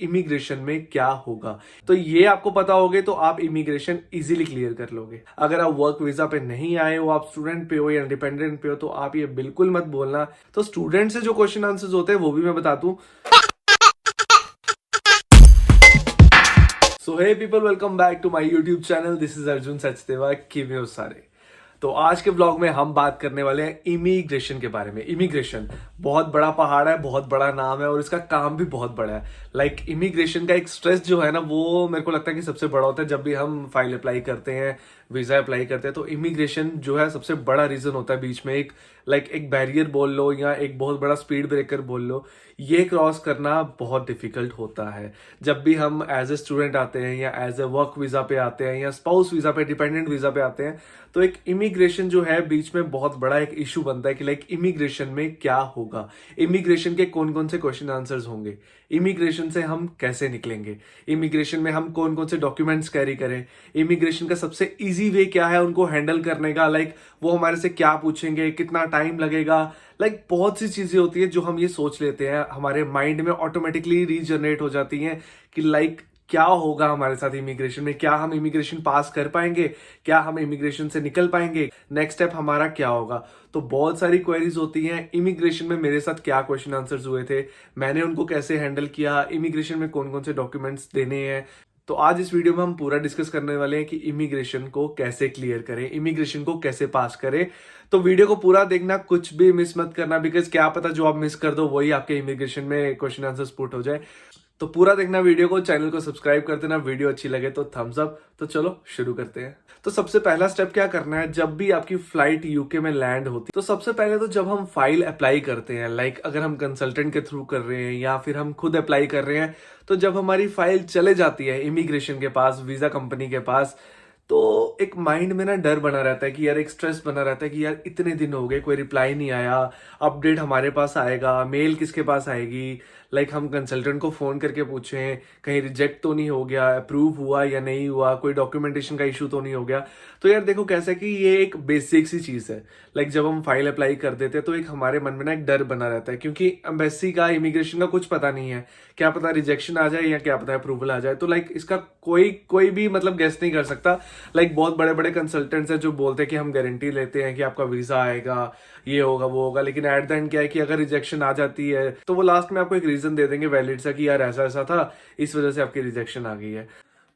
Immigration में क्या होगा। तो ये आपको पता होगे तो आप इमिग्रेशन इजीली क्लियर कर लोगे। अगर आप वर्क वीजा पे नहीं आए हो, आप स्टूडेंट पे हो या डिपेंडेंट पे हो, तो आप ये बिल्कुल मत बोलना। तो स्टूडेंट से जो क्वेश्चन आंसर्स होते हैं वो भी मैं बता दूं। So hey people, welcome back to my YouTube channel. This is Arjun Sachdeva. किवे हो सारे। तो आज के ब्लॉग में हम बात करने वाले हैं इमिग्रेशन के बारे में। इमिग्रेशन बहुत बड़ा पहाड़ है, बहुत बड़ा नाम है और इसका काम भी बहुत बड़ा है। इमिग्रेशन का एक स्ट्रेस जो है ना, वो मेरे को लगता है कि सबसे बड़ा होता है। जब भी हम फाइल अप्लाई करते हैं, वीजा अप्लाई करते हैं, तो इमिग्रेशन जो है सबसे बड़ा रीजन होता है। बीच में एक बैरियर बोल लो या एक बहुत बड़ा स्पीड ब्रेकर बोल लो, ये क्रॉस करना बहुत डिफिकल्ट होता है। जब भी हम एज ए स्टूडेंट आते हैं या एज ए वर्क वीजा पे आते हैं या स्पाउस वीजा पे, डिपेंडेंट वीजा पे आते हैं, तो एक इमिग्रेशन जो है बीच में बहुत बड़ा एक इशू बनता है कि इमिग्रेशन में क्या होगा, इमिग्रेशन के कौन कौन से क्वेश्चन आंसर्स होंगे, इमिग्रेशन से हम कैसे निकलेंगे, इमिग्रेशन में हम कौन कौन से डॉक्यूमेंट्स कैरी करें, इमिग्रेशन का सबसे इजी वे क्या है उनको हैंडल करने का, वो हमारे से क्या पूछेंगे, कितना टाइम लगेगा। बहुत सी चीजें होती है जो हम ये सोच लेते हैं, हमारे माइंड में ऑटोमेटिकली रीजनरेट हो जाती हैं कि क्या होगा हमारे साथ इमिग्रेशन में, क्या हम इमिग्रेशन पास कर पाएंगे, क्या हम इमिग्रेशन से निकल पाएंगे, नेक्स्ट स्टेप हमारा क्या होगा। तो बहुत सारी क्वेरीज होती हैं इमिग्रेशन में। मेरे साथ क्या क्वेश्चन आंसर्स हुए थे, मैंने उनको कैसे हैंडल किया, इमिग्रेशन में कौन कौन से डॉक्यूमेंट्स देने हैं। तो आज इस वीडियो में हम पूरा डिस्कस करने वाले हैं कि इमिग्रेशन को कैसे क्लियर करें, इमिग्रेशन को कैसे पास करें। तो वीडियो को पूरा देखना, कुछ भी मिस मत करना, बिकॉज क्या पता जो आप मिस कर दो वही आपके इमिग्रेशन में क्वेश्चन आंसर्स पुट हो जाए। तो पूरा देखना वीडियो को, चैनल को सब्सक्राइब कर देना, वीडियो अच्छी लगे तो थम्स अप। तो चलो शुरू करते हैं। तो सबसे पहला स्टेप क्या करना है, जब भी आपकी फ्लाइट यूके में लैंड होती है, तो सबसे पहले तो जब हम फाइल अप्लाई करते हैं, अगर हम कंसल्टेंट के थ्रू कर रहे हैं या फिर हम खुद अप्लाई कर रहे हैं, तो जब हमारी फाइल चले जाती है इमिग्रेशन के पास, वीजा कंपनी के पास, तो एक माइंड में ना डर बना रहता है कि यार, एक स्ट्रेस बना रहता है कि यार इतने दिन हो गए, कोई रिप्लाई नहीं आया, अपडेट हमारे पास आएगा, मेल किसके पास आएगी। हम कंसल्टेंट को फोन करके पूछें कहीं रिजेक्ट तो नहीं हो गया, अप्रूव हुआ या नहीं हुआ, कोई डॉक्यूमेंटेशन का इशू तो नहीं हो गया। तो यार देखो कैसे कि ये एक बेसिक सी चीज है। जब हम फाइल अप्लाई कर देते हैं तो एक हमारे मन में ना एक डर बना रहता है, क्योंकि एम्बेसी का, इमिग्रेशन का कुछ पता नहीं है, क्या पता रिजेक्शन आ जाए या क्या पता अप्रूवल आ जाए। तो इसका कोई कोई भी गेस नहीं कर सकता। बहुत बड़े बड़े कंसल्टेंट्स हैं जो बोलते हैं कि हम गारंटी लेते हैं कि आपका वीजा आएगा, ये होगा वो होगा, लेकिन एट द एंड क्या है कि अगर रिजेक्शन आ जाती है तो वो लास्ट में आपको एक रीजन दे देंगे वैलिड सा कि यार ऐसा ऐसा था, इस वजह से आपकी रिजेक्शन आ गई है।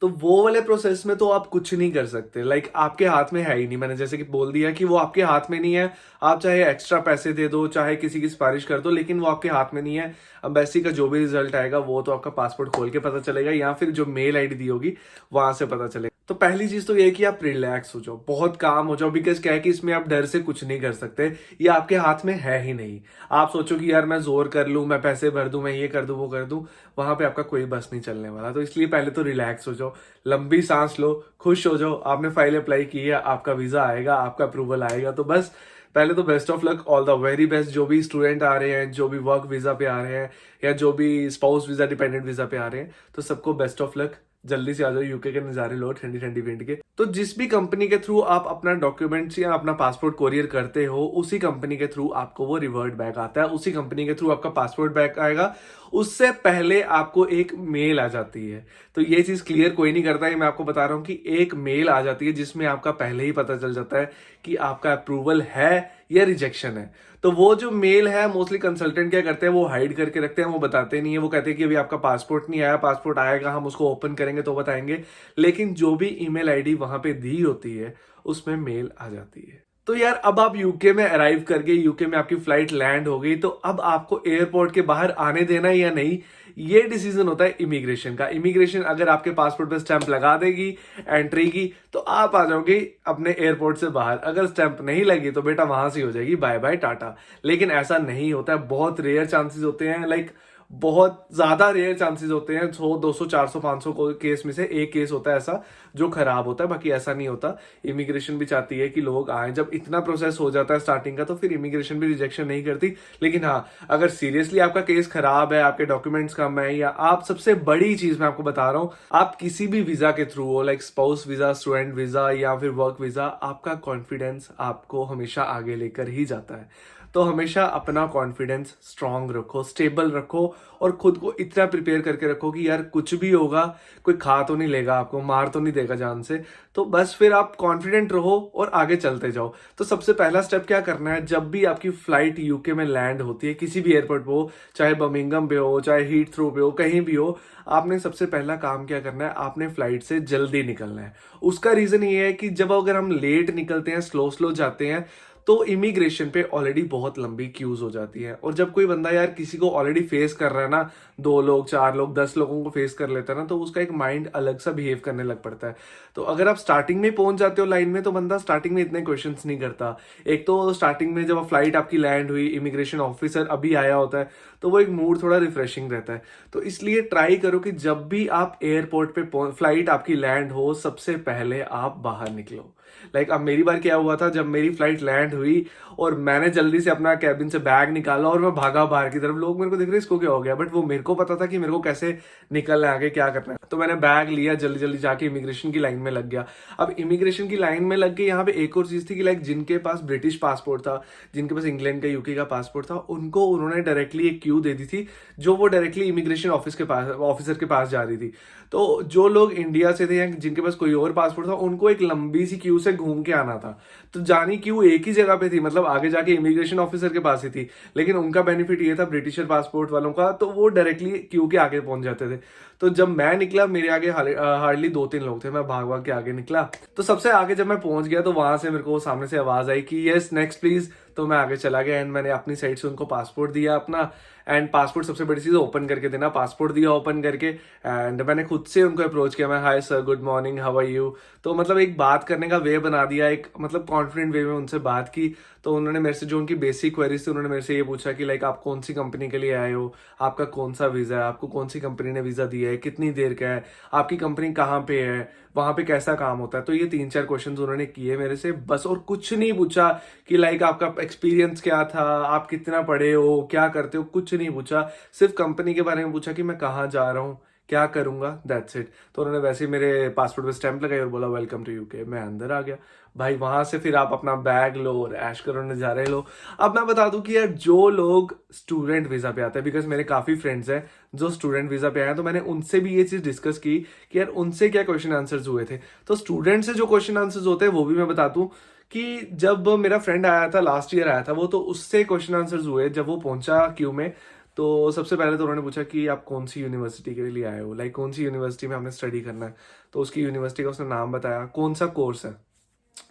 तो वो वाले प्रोसेस में तो आप कुछ नहीं कर सकते। आपके हाथ में है ही नहीं। मैंने जैसे कि बोल दिया कि वो आपके हाथ में नहीं है। आप चाहे एक्स्ट्रा पैसे दे दो, चाहे किसी की सिफारिश कर दो, लेकिन वो आपके हाथ में नहीं है। एम्बेसी का जो भी रिजल्ट आएगा वो तो आपका पासपोर्ट खोल के पता चलेगा या फिर जो मेल आईडी दी होगी वहां से पता चलेगा। तो पहली चीज तो ये है कि आप रिलैक्स हो जाओ, बहुत काम हो जाओ, बिकॉज क्या है कि इसमें आप डर से कुछ नहीं कर सकते, ये आपके हाथ में है ही नहीं। आप सोचो कि यार मैं जोर कर लूं, मैं पैसे भर दूं, मैं ये कर दूं वो कर दूं, वहां पे आपका कोई बस नहीं चलने वाला। तो इसलिए पहले तो रिलैक्स हो जाओ, लंबी सांस लो, खुश हो जाओ। आपने फाइल अप्लाई की है, आपका वीजा आएगा, आपका अप्रूवल आएगा। तो बस पहले तो best of luck, all the very best. जो भी स्टूडेंट आ रहे हैं, जो भी वर्क वीजा पे आ रहे हैं या जो भी स्पाउस वीजा, डिपेंडेंट वीजा पे आ रहे हैं, तो सबको बेस्ट ऑफ लक। जल्दी से आ जाओ, यूके के नजारे लो ठंडी ठंडी विंड के। तो जिस भी कंपनी के थ्रू आप अपना डॉक्यूमेंट्स या अपना पासपोर्ट कोरियर करते हो, उसी कंपनी के थ्रू आपको वो रिवर्ट बैक आता है, उसी कंपनी के थ्रू आपका पासपोर्ट बैक आएगा। उससे पहले आपको एक मेल आ जाती है। तो ये चीज क्लियर कोई नहीं करता है, मैं आपको बता रहा हूं कि एक मेल आ जाती है जिसमें आपका पहले ही पता चल जाता है कि आपका अप्रूवल है या रिजेक्शन है। तो वो जो मेल है, मोस्टली कंसल्टेंट क्या करते हैं, वो हाइड करके रखते हैं, वो बताते नहीं है। वो कहते हैं कि अभी आपका पासपोर्ट नहीं आया, पासपोर्ट आएगा, हम उसको ओपन करेंगे तो बताएंगे। लेकिन जो भी ईमेल आईडी वहां पे दी होती है उसमें मेल आ जाती है। तो यार अब आप यूके में अराइव कर गए, यूके में आपकी फ्लाइट लैंड हो गई, तो अब आपको एयरपोर्ट के बाहर आने देना या नहीं, ये डिसीजन होता है इमिग्रेशन का। इमिग्रेशन अगर आपके पासपोर्ट पे स्टैंप लगा देगी एंट्री की, तो आप आ जाओगे अपने एयरपोर्ट से बाहर। अगर स्टैंप नहीं लगी तो बेटा वहां से हो जाएगी बाय बाय टाटा। लेकिन ऐसा नहीं होता है, बहुत रेयर चांसेस होते हैं। बहुत ज्यादा रेयर चांसेस होते हैं, 100 200 400 500 केस में से एक केस होता है ऐसा जो खराब होता है, बाकी ऐसा नहीं होता। इमिग्रेशन भी चाहती है कि लोग आए। जब इतना प्रोसेस हो जाता है स्टार्टिंग का, तो फिर इमिग्रेशन भी रिजेक्शन नहीं करती। लेकिन हाँ, अगर सीरियसली आपका केस खराब है, आपके डॉक्यूमेंट्स कम है, या आप, सबसे बड़ी चीज मैं आपको बता रहा हूँ, आप किसी भी वीजा के थ्रू हो, स्पाउस वीजा, स्टूडेंट वीजा या फिर वर्क वीजा, आपका कॉन्फिडेंस आपको हमेशा आगे लेकर ही जाता है। तो हमेशा अपना कॉन्फिडेंस स्ट्रांग रखो, स्टेबल रखो और खुद को इतना प्रिपेयर करके रखो कि यार कुछ भी होगा, कोई खा तो नहीं लेगा आपको, मार तो नहीं देगा जान से। तो बस फिर आप कॉन्फिडेंट रहो और आगे चलते जाओ। तो सबसे पहला स्टेप क्या करना है, जब भी आपकी फ्लाइट यूके में लैंड होती है, किसी भी एयरपोर्ट पे हो, चाहे बर्मिंघम पे हो, चाहे हीथ्रो पे हो, कहीं भी हो, आपने सबसे पहला काम क्या करना है, आपने फ्लाइट से जल्दी निकलना है। उसका रीजन ये है कि जब अगर हम लेट निकलते हैं, स्लो स्लो जाते हैं, तो इमिग्रेशन पे ऑलरेडी बहुत लंबी क्यूज हो जाती है। और जब कोई बंदा यार किसी को ऑलरेडी फेस कर रहा है ना, 2 लोग, 4 लोग, 10 लोगों को फेस कर लेता है ना, तो उसका एक माइंड अलग सा बिहेव करने लग पड़ता है। तो अगर आप स्टार्टिंग में पहुंच जाते हो लाइन में, तो बंदा स्टार्टिंग में इतने क्वेश्चंस नहीं करता। एक तो स्टार्टिंग में जब फ्लाइट आपकी लैंड हुई, इमिग्रेशन ऑफिसर अभी आया होता है, तो वो एक मूड थोड़ा रिफ्रेशिंग रहता है। तो इसलिए ट्राई करो कि जब भी आप एयरपोर्ट पे फ्लाइट आपकी लैंड हो, सबसे पहले आप बाहर निकलो। अब मेरी बार क्या हुआ था, जब मेरी फ्लाइट लैंड हुई और मैंने जल्दी से अपना कैबिन से बैग निकाला और मैं भागा बाहर की तरफ। लोग मेरे को देख रहे इसको क्या हो गया, बट वो मेरे को पता था कि मेरे को कैसे निकलना है, आगे क्या करना है। तो मैंने बैग लिया, जल्दी जल्दी जाके इमिग्रेशन की लाइन में लग गया। अब इमिग्रेशन की लाइन में लग के यहाँ पे एक और चीज थी कि जिनके पास ब्रिटिश पासपोर्ट था, जिनके पास इंग्लैंड का, यूके का पासपोर्ट था, उनको उन्होंने डायरेक्टली एक क्यू दे दी थी, जो वो डायरेक्टली इमिग्रेशन ऑफिसर के पास जा रही थी। तो जो लोग इंडिया से थे या जिनके पास कोई और पासपोर्ट था, उनको एक लंबी सी क्यू से घूम के आना था। तो जानी क्यू एक ही जगह पे थी, मतलब आगे जाके इमिग्रेशन ऑफिसर के पास ही थी, लेकिन उनका बेनिफिट ये था ब्रिटिशर पासपोर्ट वालों का, तो वो डायरेक्टली क्यू के आगे पहुंच जाते थे। तो जब मैं निकला, मेरे आगे हार्डली 2-3 लोग थे, मैं भाग भाग के आगे निकला। तो सबसे आगे जब मैं पहुंच गया, तो वहां से मेरे को सामने से आवाज आई कि यस नेक्स्ट प्लीज। तो मैं आगे चला गया एंड मैंने अपनी साइड से उनको पासपोर्ट दिया अपना। एंड पासपोर्ट सबसे बड़ी चीज ओपन करके देना, पासपोर्ट दिया ओपन करके। एंड मैंने खुद से उनको अप्रोच किया, मैं hi sir, good morning, how are you. तो मतलब एक बात करने का वे बना दिया, एक मतलब कॉन्फिडेंट वे में उनसे बात की। तो उन्होंने मेरे से जो उनकी बेसिक क्वेरीज थी, उन्होंने मेरे से ये पूछा कि आप कौन सी कंपनी के लिए आए हो, आपका कौन सा वीजा है, आपको कौन सी कंपनी ने वीजा दिया है, कितनी देर का है, आपकी कंपनी कहाँ पे है, वहां पे कैसा काम होता है। तो ये 3-4 क्वेश्चन उन्होंने किए मेरे से बस, और कुछ नहीं पूछा कि आपका एक्सपीरियंस क्या था, आप कितना पढ़े हो, क्या करते हो, कुछ नहीं पूछा। सिर्फ कंपनी के बारे में पूछा कि मैं कहाँ जा रहा हूँ, क्या करूंगा, दैट्स इट। तो उन्होंने वैसे ही मेरे पासपोर्ट पे स्टैंप लगाई और बोला वेलकम टू यूके। मैं अंदर आ गया भाई। वहां से फिर आप अपना बैग लो और ऐश करो, नजारे लो। अब मैं बता दूं कि यार जो लोग स्टूडेंट वीजा पे आते हैं, बिकॉज मेरे काफी फ्रेंड्स हैं जो स्टूडेंट वीजा पे आए हैं, तो मैंने उनसे भी ये चीज डिस्कस की कि यार उनसे क्या क्वेश्चन आंसर्स हुए थे। तो स्टूडेंट से जो क्वेश्चन आंसर्स होते हैं वो भी मैं बता दूं कि जब मेरा फ्रेंड आया था, लास्ट ईयर आया था वो, तो उससे क्वेश्चन आंसर्स हुए जब वो पहुंचा क्यू में। तो सबसे पहले तो उन्होंने पूछा कि आप कौन सी यूनिवर्सिटी के लिए आए हो, कौन सी यूनिवर्सिटी में आपने स्टडी करना है। तो उसकी यूनिवर्सिटी का उसने नाम बताया, कौन सा कोर्स है,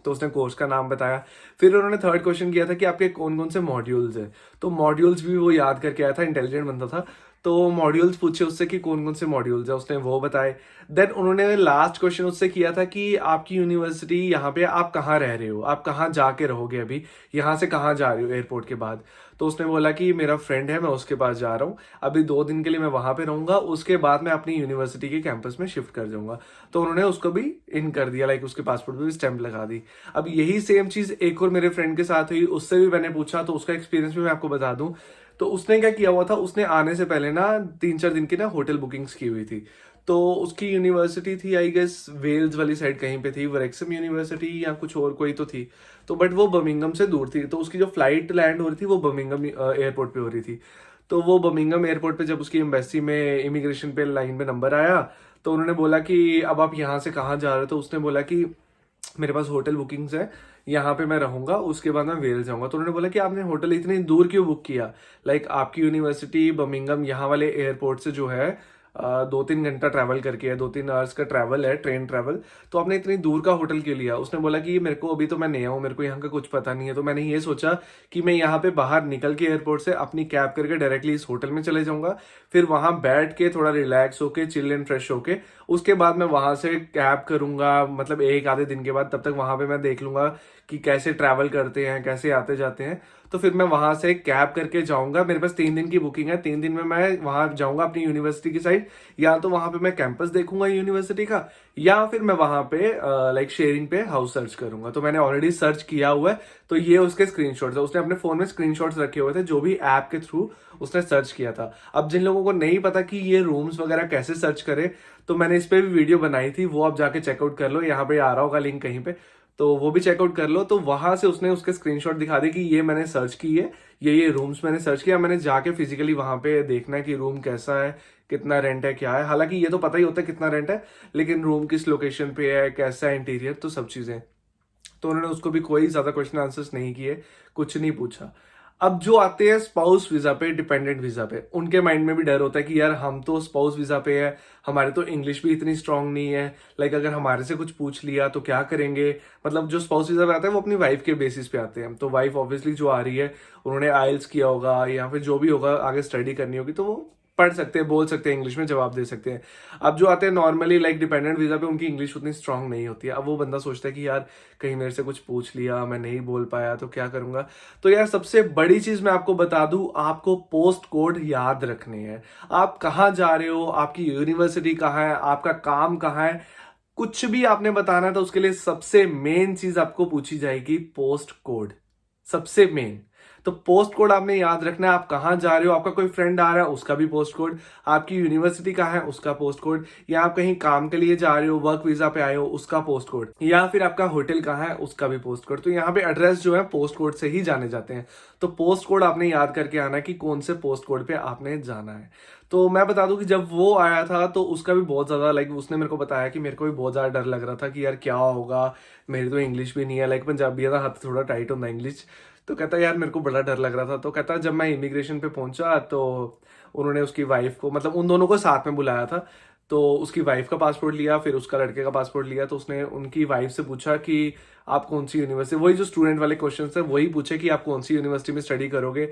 तो उसने कोर्स का नाम बताया। फिर उन्होंने थर्ड क्वेश्चन किया था कि आपके कौन कौन से मॉड्यूल्स हैं। तो मॉड्यूल्स भी वो याद करके आया था, इंटेलिजेंट बंदा था। तो मॉड्यूल्स पूछे उससे कि कौन कौन से मॉड्यूल्स है, उसने वो बताए। देन उन्होंने लास्ट क्वेश्चन उससे किया था कि आपकी यूनिवर्सिटी यहाँ पे, आप कहाँ रह रहे हो, आप कहाँ जाके रहोगे, अभी यहाँ से कहाँ जा रहे हो एयरपोर्ट के बाद। तो उसने बोला कि मेरा फ्रेंड है, मैं उसके पास जा रहा हूँ, अभी 2 दिन के लिए मैं वहां पे रहूंगा, उसके बाद मैं अपनी यूनिवर्सिटी के कैंपस में शिफ्ट कर जाऊंगा। तो उन्होंने उसको भी इन कर दिया, उसके पासपोर्ट पे भी स्टैंप लगा दी। अब यही सेम चीज एक और मेरे फ्रेंड के साथ हुई, उससे भी मैंने पूछा, तो उसका एक्सपीरियंस भी मैं आपको बता दूं। तो उसने क्या किया हुआ था, उसने आने से पहले ना 3-4 दिन की ना होटल बुकिंग्स की हुई थी। तो उसकी यूनिवर्सिटी थी आई गेस वेल्स वाली साइड कहीं पे थी, वरेक्सम यूनिवर्सिटी या कुछ और कोई तो थी। तो बट वो बर्मिंघम से दूर थी, तो उसकी जो फ्लाइट लैंड हो रही थी वो बर्मिंघम एयरपोर्ट पे हो रही थी। तो वो बर्मिंघम एयरपोर्ट पे जब उसकी एम्बेसी में इमिग्रेशन पे लाइन में नंबर आया, तो उन्होंने बोला कि अब आप यहाँ से कहाँ जा रहे हो। तो उसने बोला कि मेरे पास होटल बुकिंग्स है, यहाँ पे मैं रहूंगा, उसके बाद मैं वेल्स जाऊंगा। तो उन्होंने बोला कि आपने होटल इतनी दूर क्यों बुक किया, आपकी यूनिवर्सिटी बर्मिंघम यहाँ वाले एयरपोर्ट से जो है 2-3 घंटा ट्रैवल करके है, 2-3 आवर्स का ट्रैवल है, ट्रेन ट्रैवल। तो आपने इतनी दूर का होटल क्यों लिया। उसने बोला कि मेरे को, अभी तो मैं नया हूँ, मेरे को यहाँ का कुछ पता नहीं है, तो मैंने ये सोचा कि मैं यहाँ पे बाहर निकल के एयरपोर्ट से अपनी कैब करके डायरेक्टली इस होटल में चले जाऊंगा, फिर वहां बैठ के थोड़ा रिलैक्स होके, चिल एंड फ्रेश होके, उसके बाद मैं वहां से कैब करूंगा, मतलब 1 आधे दिन के बाद। तब तक वहां पे मैं देख लूंगा कि कैसे ट्रैवल करते हैं, कैसे आते जाते हैं। तो फिर मैं वहां से कैब करके जाऊंगा, मेरे पास 3 दिन की बुकिंग है, 3 दिन में मैं वहां जाऊंगा अपनी यूनिवर्सिटी की साइड। या तो वहां पे मैं कैंपस देखूंगा यूनिवर्सिटी का, या फिर मैं वहां पे शेयरिंग पे हाउस सर्च करूंगा। तो मैंने ऑलरेडी सर्च किया हुआ है, तो ये उसके स्क्रीनशॉट्स है, उसने अपने फोन में स्क्रीनशॉट्स रखे हुए थे जो भी ऐप के थ्रू उसने सर्च किया था। अब जिन लोगों को नहीं पता कि ये रूम्स वगैरह कैसे सर्च करे, तो मैंने इस पे भी वीडियो बनाई थी, वो आप जाके चेकआउट कर लो, यहाँ पे आ रहा होगा लिंक कहीं पे। तो वो भी चेकआउट कर लो। तो वहां से उसने उसके स्क्रीनशॉट दिखा दे कि ये मैंने सर्च की है, ये रूम्स मैंने सर्च किया, मैंने जाके फिजिकली वहां पे देखना है कि रूम कैसा है, कितना रेंट है, क्या है। हालांकि ये तो पता ही होता है कितना रेंट है, लेकिन रूम किस लोकेशन पे है, कैसा है इंटीरियर, तो सब चीजें। तो उन्होंने उसको भी कोई ज्यादा क्वेश्चन आंसर्स नहीं किए, कुछ नहीं पूछा। अब जो आते हैं स्पाउस वीजा पे, डिपेंडेंट वीजा पे, उनके माइंड में भी डर होता है कि यार हम तो स्पाउस वीजा पे है, हमारे तो इंग्लिश भी इतनी स्ट्रांग नहीं है, लाइक अगर हमारे से कुछ पूछ लिया तो क्या करेंगे। मतलब जो स्पाउस वीजा पे आते हैं वो अपनी वाइफ के बेसिस पे आते हैं, तो वाइफ ऑब्वियसली जो आ रही है उन्होंने आइल्स किया होगा या फिर जो भी होगा आगे स्टडी करनी होगी, तो वो पढ़ सकते हैं, बोल सकते हैं, इंग्लिश में जवाब दे सकते हैं। अब जो आते हैं नॉर्मली लाइक डिपेंडेंट वीजा पे, उनकी इंग्लिश उतनी स्ट्रांग नहीं होती है। अब वो बंदा सोचता है कि यार कहीं मेरे से कुछ पूछ लिया, मैं नहीं बोल पाया तो क्या करूंगा। तो यार सबसे बड़ी चीज मैं आपको बता दूं, आपको पोस्ट कोड याद रखने हैं। आप कहाँ जा रहे हो, आपकी यूनिवर्सिटी कहाँ है, आपका काम कहाँ है, कुछ भी आपने बताना है तो उसके लिए सबसे मेन चीज आपको पूछी जाएगी पोस्ट कोड, सबसे मेन। तो पोस्ट कोड आपने याद रखना है। आप कहाँ जा रहे हो, आपका कोई फ्रेंड आ रहा है उसका भी पोस्ट कोड, आपकी यूनिवर्सिटी कहाँ है उसका पोस्ट कोड, या आप कहीं काम के लिए जा रहे हो, वर्क वीजा पे आए हो उसका पोस्ट कोड, या फिर आपका होटल कहाँ है उसका भी पोस्ट कोड। तो यहाँ पे एड्रेस जो है पोस्ट कोड से ही जाने जाते हैं। तो पोस्ट कोड आपने याद करके आना है कि कौन से पोस्ट कोड पे आपने जाना है। तो मैं बता दूं कि जब वो आया था तो उसका भी बहुत ज्यादा लाइक, उसने मेरे को बताया कि मेरे को भी बहुत ज्यादा डर लग रहा था कि यार क्या होगा, मेरी तो इंग्लिश भी नहीं है, लाइक पंजाबी है, हाथ थोड़ा टाइट होता है इंग्लिश। तो कहता यार मेरे को बड़ा डर लग रहा था। तो कहता जब मैं इमिग्रेशन पे पहुंचा तो उन्होंने उसकी वाइफ को, मतलब उन दोनों को साथ में बुलाया था, तो उसकी वाइफ का पासपोर्ट लिया, फिर उसका लड़के का पासपोर्ट लिया। तो उसने उनकी वाइफ से पूछा कि आप कौन सी यूनिवर्सिटी, वही जो स्टूडेंट वाले क्वेश्चन है वही पूछे कि आप कौन सी यूनिवर्सिटी में स्टडी करोगे,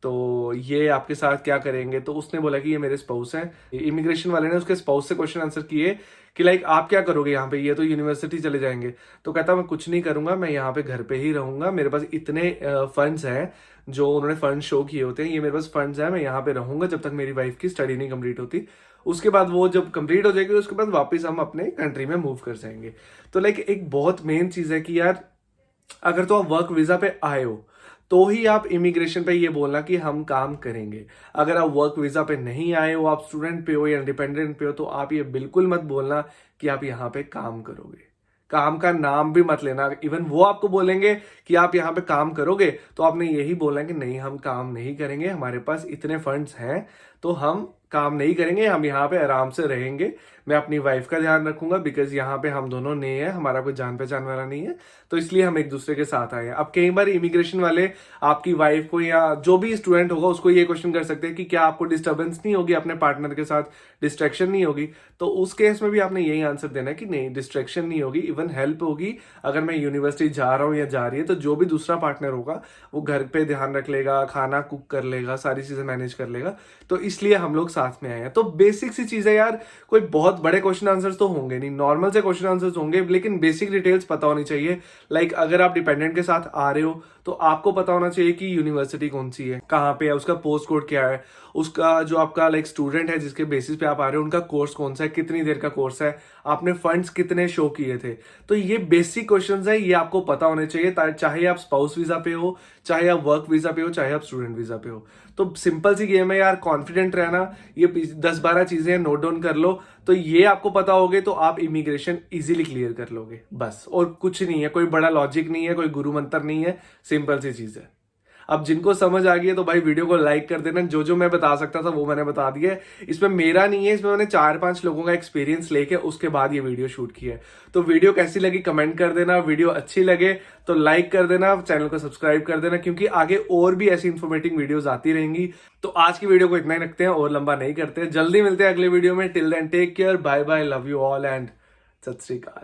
तो ये आपके साथ क्या करेंगे। तो उसने बोला कि ये मेरे स्पाउस हैं। इमिग्रेशन वाले ने उसके स्पाउस से क्वेश्चन आंसर किए कि लाइक आप क्या करोगे यहाँ पे, ये तो यूनिवर्सिटी चले जाएंगे। तो कहता मैं कुछ नहीं करूंगा, मैं यहाँ पे घर पे ही रहूंगा, मेरे पास इतने फंड्स हैं, जो उन्होंने फंड शो किए होते हैं, ये मेरे पास फंड्स हैं, मैं यहाँ पे रहूंगा जब तक मेरी वाइफ की स्टडी नहीं कंप्लीट होती। उसके बाद वो जब कंप्लीट हो जाएगी उसके बाद वापस हम अपने कंट्री में मूव कर जाएंगे। तो लाइक एक बहुत मेन चीज है कि यार अगर तो आप वर्क वीजा पे आए हो तो ही आप इमिग्रेशन पे ये बोलना कि हम काम करेंगे। अगर आप वर्क वीजा पे नहीं आए हो, आप स्टूडेंट पे हो या डिपेंडेंट पे हो, तो आप ये बिल्कुल मत बोलना कि आप यहाँ पे काम करोगे। काम का नाम भी मत लेना। इवन वो आपको बोलेंगे कि आप यहाँ पे काम करोगे तो आपने यही बोलना है कि नहीं हम काम नहीं करेंगे, हमारे पास इतने फंड्स हैं तो हम काम नहीं करेंगे, हम यहाँ पे आराम से रहेंगे, मैं अपनी वाइफ का ध्यान रखूंगा, बिकॉज यहाँ पे हम दोनों नए हैं, हमारा कोई जान पहचान वाला नहीं है, तो इसलिए हम एक दूसरे के साथ आए हैं। अब कई बार इमिग्रेशन वाले आपकी वाइफ को या जो भी स्टूडेंट होगा उसको ये क्वेश्चन कर सकते हैं कि क्या आपको डिस्टर्बेंस नहीं होगी अपने पार्टनर के साथ, डिस्ट्रैक्शन नहीं होगी। तो उस केस में भी आपने यही आंसर देना है कि नहीं डिस्ट्रैक्शन नहीं होगी, इवन हेल्प होगी। अगर मैं यूनिवर्सिटी जा रहा हूँ या जा रही है तो जो भी दूसरा पार्टनर होगा वो घर पे ध्यान रख लेगा, खाना कुक कर लेगा, सारी चीजें मैनेज कर लेगा, तो इसलिए हम लोग साथ में आए हैं। तो बेसिक सी चीज है यार, कोई बहुत बड़े क्वेश्चन आंसर्स तो होंगे नहीं, नॉर्मल से क्वेश्चन आंसर्स होंगे, लेकिन बेसिक डिटेल्स पता होनी चाहिए। लाइक अगर आप डिपेंडेंट के साथ आ रहे हो तो आपको पता होना चाहिए कि यूनिवर्सिटी कौन सी है, कहाँ पे है, उसका पोस्ट कोड क्या है, उसका जो आपका लाइक स्टूडेंट है जिसके बेसिस पे आप आ रहे हो उनका कोर्स कौन सा है, कितनी देर का कोर्स है, आपने फंड्स कितने शो किए थे। तो ये बेसिक क्वेश्चंस है, ये आपको पता होने चाहिए, चाहे आप स्पाउस वीजा पे हो, चाहे आप वर्क वीजा पे हो, चाहे आप स्टूडेंट वीजा पे हो। तो सिंपल सी गेम है यार, कॉन्फिडेंट रहना, ये 10-12 चीजें नोट डाउन कर लो, तो ये आपको पता होगे तो आप इमिग्रेशन इजीली क्लियर कर लोगे बस। और कुछ नहीं है, कोई बड़ा लॉजिक नहीं है, कोई गुरु मंत्र नहीं है, सिंपल सी चीज है। अब जिनको समझ आ गई है तो भाई वीडियो को लाइक कर देना। जो जो मैं बता सकता था वो मैंने बता दिया है, इसमें मेरा नहीं है, इसमें मैंने 4-5 लोगों का एक्सपीरियंस लेके उसके बाद ये वीडियो शूट किया है। तो वीडियो कैसी लगी कमेंट कर देना, वीडियो अच्छी लगे तो लाइक कर देना, चैनल को सब्सक्राइब कर देना, क्योंकि आगे और भी ऐसी इन्फॉर्मेटिव वीडियोस आती रहेंगी। तो आज की वीडियो को इतना ही रखते हैं और लंबा नहीं करते, जल्दी मिलते हैं अगले वीडियो में। Till then take care, bye bye, love you all and सत श्री अकाल।